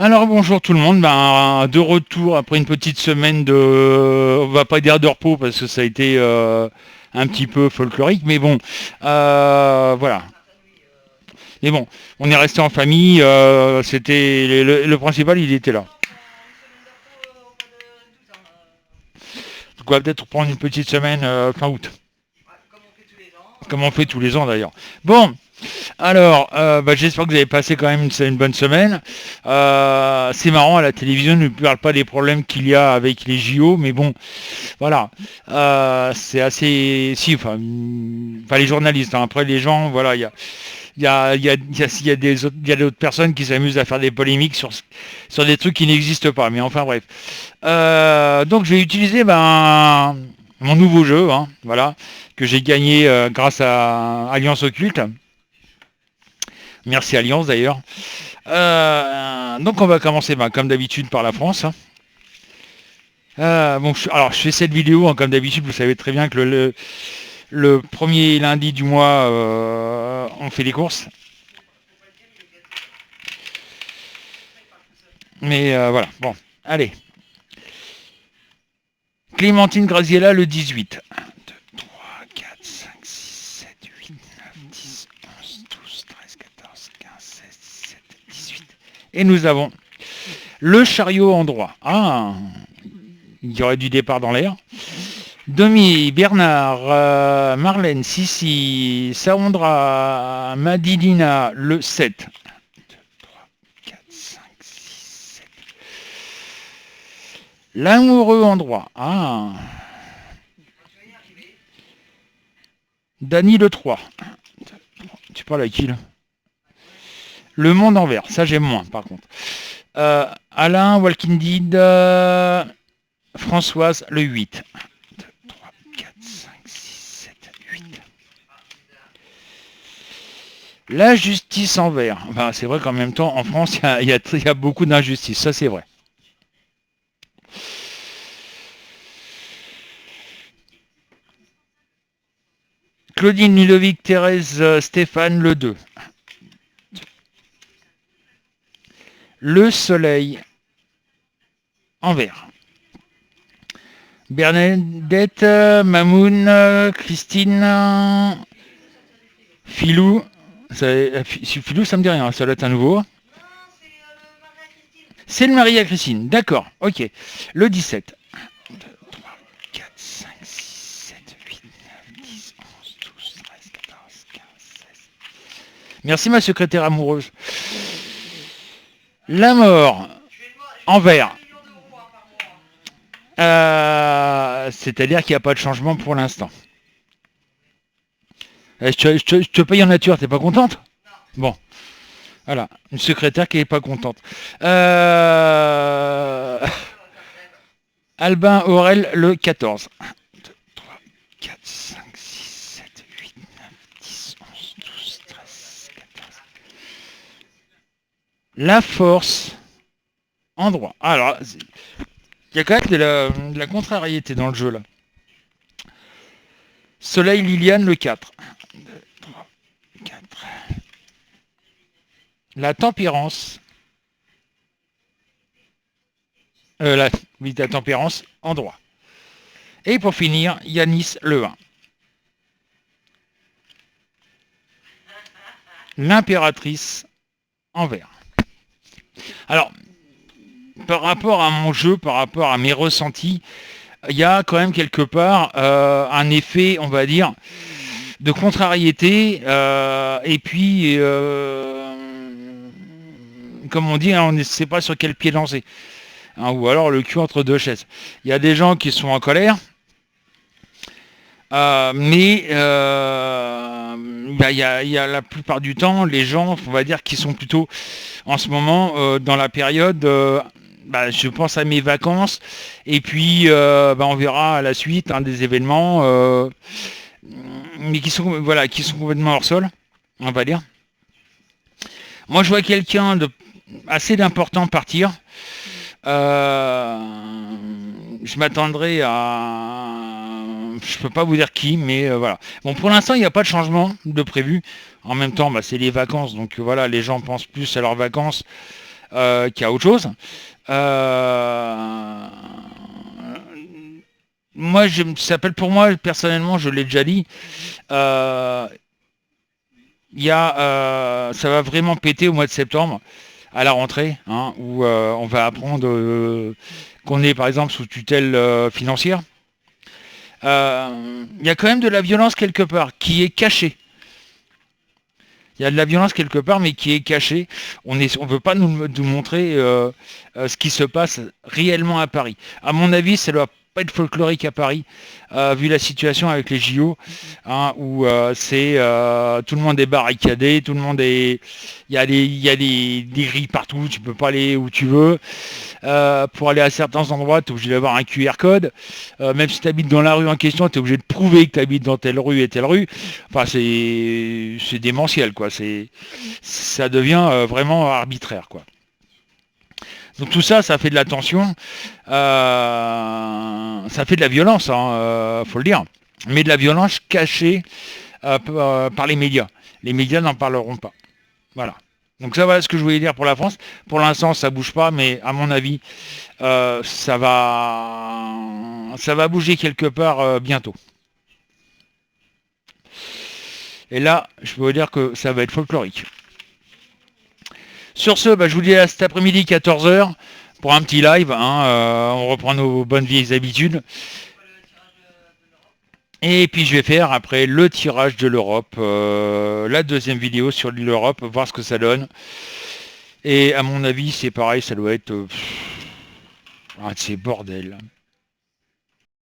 Alors bonjour tout le monde, de retour après une petite semaine on va pas dire de repos parce que ça a été un petit peu folklorique, mais bon, voilà. Mais bon, on est resté en famille, c'était le principal, il était là. Donc on va peut-être prendre une petite semaine fin août, comme on fait tous les ans d'ailleurs. Bon, alors, j'espère que vous avez passé quand même une bonne semaine. C'est marrant, à la télévision, on ne parle pas des problèmes qu'il y a avec les JO, mais bon, voilà. C'est assez... Si, enfin, les journalistes, hein. Après les gens, voilà, il y a d'autres personnes qui s'amusent à faire des polémiques sur des trucs qui n'existent pas. Mais enfin, bref. Donc, je vais utiliser mon nouveau jeu, hein, voilà, que j'ai gagné grâce à Alliance Occulte. Merci Alliance d'ailleurs. Donc on va commencer comme d'habitude par la France, hein. Alors je fais cette vidéo, hein, comme d'habitude, vous savez très bien que le premier lundi du mois, on fait les courses. Mais voilà, bon, allez. Clémentine Graziella le 18. 1, 2, 3, 4, 5, 6, 7, 8, 9, 10, 11, 12, 13, 14, 15, 16, 17, 18. Et nous avons le chariot en droit. Ah, il y aurait du départ dans l'air. Domi, Bernard, Marlène, Sissi, Saondra, Madilina, le 7. 1, 2, 3, 4, 5, 6, 7. L'amoureux en droit. Ah. Dany le 3. 1, 2, 3. Tu parles à qui là? Le monde en vert. Ça j'aime moins par contre. Alain, Walking Dead, Françoise le 8. 1, 2, 3, 4, 5, 6, 7, 8. La justice en vert. Enfin, c'est vrai qu'en même temps, en France, il y a beaucoup d'injustice. Ça, c'est vrai. Claudine, Ludovic, Thérèse, Stéphane, le 2. Le soleil en vert. Bernadette, Mamoun, Christine, Filou. Filou, ça me dit rien, ça doit être un nouveau. C'est le Maria Christine, d'accord, ok. Le 17. 1, 2, 3, 4, 5, 6, 7, 8, 9, 10, 11, 12, 13, 14, 15, 16. Merci ma secrétaire amoureuse. La mort en vert. C'est-à-dire qu'il n'y a pas de changement pour l'instant. Je te paye en nature, t'es pas contente? Bon. Voilà, une secrétaire qui n'est pas contente. Albin Aurel le 14. 1, 2, 3, 4, 5, 6, 7, 8, 9, 10, 11, 12, 13, 14. La force en droit. Alors, il y a quand même de la contrariété dans le jeu là. Soleil Liliane le 4. 1, 2, 3, 4. La tempérance. La tempérance en droit. Et pour finir, Yanis le 1. L'impératrice en vert. Alors, par rapport à mon jeu, par rapport à mes ressentis, il y a quand même quelque part un effet, on va dire, de contrariété. Et puis, comme on dit, hein, on ne sait pas sur quel pied danser. Hein, ou alors le cul entre deux chaises. Il y a des gens qui sont en colère. Mais il y a la plupart du temps les gens, on va dire, qui sont plutôt en ce moment dans la période, je pense à mes vacances, et puis on verra à la suite, hein, des événements, mais qui sont complètement hors sol, on va dire. Moi je vois quelqu'un assez d'important partir. Je m'attendrai à... Je peux pas vous dire qui, mais voilà. Bon, pour l'instant, il n'y a pas de changement de prévu. En même temps, c'est les vacances, donc voilà, les gens pensent plus à leurs vacances qu'il y a autre chose. Euh, Moi, ça s'appelle pour moi, personnellement, je l'ai déjà dit, euh, ça va vraiment péter au mois de septembre, à la rentrée, hein, où on va apprendre qu'on est par exemple sous tutelle financière. Il y a quand même de la violence quelque part, qui est cachée. Il y a de la violence quelque part, mais qui est cachée. On ne veut pas nous montrer ce qui se passe réellement à Paris. À mon avis, ça doit pas être folklorique à Paris, vu la situation avec les JO, hein, où tout le monde est barricadé, tout le monde est, il y a des grilles partout, tu peux pas aller où tu veux. Pour aller à certains endroits, tu es obligé d'avoir un QR code. Même si tu habites dans la rue en question, tu es obligé de prouver que tu habites dans telle rue et telle rue. Enfin, c'est démentiel, quoi. Ça devient vraiment arbitraire, quoi. Donc tout ça, ça fait de la tension, ça fait de la violence, hein, faut le dire. Mais de la violence cachée par les médias. Les médias n'en parleront pas. Voilà. Donc ça, voilà ce que je voulais dire pour la France. Pour l'instant, ça bouge pas, mais à mon avis, ça va bouger quelque part bientôt. Et là, je peux vous dire que ça va être folklorique. Sur ce, je vous dis à cet après-midi 14h pour un petit live. Hein, on reprend nos bonnes vieilles habitudes. Et puis je vais faire après le tirage de l'Europe, la deuxième vidéo sur l'Europe, voir ce que ça donne. Et à mon avis, c'est pareil, ça doit être... c'est bordel.